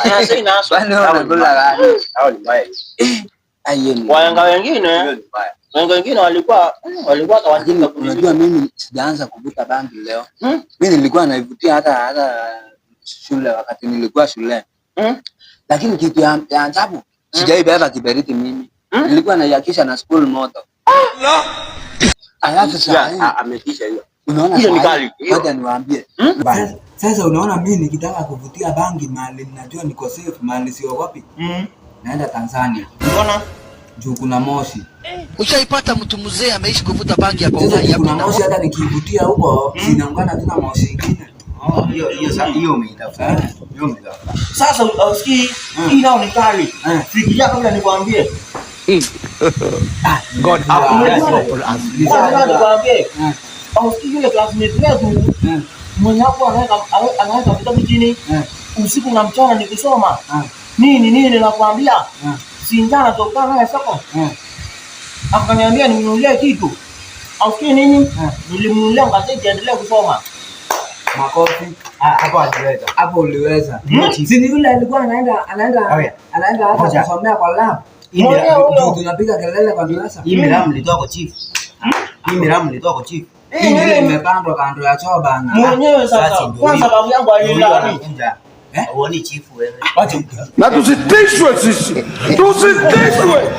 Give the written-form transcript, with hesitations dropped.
Sasa inaaswa. Hao ni mbaya. Wayanga wengine walikuwa kawaida. Unajua mimi sijaanza kuvuta bangi leo. Mimi nilikuwa naivutia hata shule wakati nilikuwa shule. Lakini kitu ya ajabu sijaibeba kiberiti mimi. Nilikuwa naihakisha na school moto. Alafu sasa ametisha hiyo. Unaona hiyo ni kali. Ngoja niwaambie. Sasa unaona mimi nikitaka kuvutia bangi mahali najua niko safe, mahali siogopi. Naenda Tanzania. Unaona? Juu kuna moshi. Ushaipata mtu mzee ameishi kuvuta bangi hapo uhai hapo. Kuna moshi hata nikivutia huko sinaungana tena moshi ingine. Hiyo umeitafuta. Hiyo umeitafuta. Sasa usikii hii nao ni kali. Fikiria kabla nikwambie. God nikwambie. Usikii yule classmate wetu mwenye hapo anaweka vitabu chini usiku na mchana nikisoma. Nini nakwambia? Sinjana toka naye soko. Akaniambia ninunulie kitu. Ausikii nini? Nilimnunulia gazeti endelee kusoma. Makofi. Hapo aliweza. Hapo uliweza. Si ni yule alikuwa anaenda hata kusomea kwa lab. Tunapiga kelele kwa darasa. Hii miramu nilitoa kwa chief. Hii ile imepandwa kando ya choo bana. Mwenyewe sasa. Kwa sababu yangu alilani. Uone chief wewe. Na tusitishwe sisi. Tusitishwe.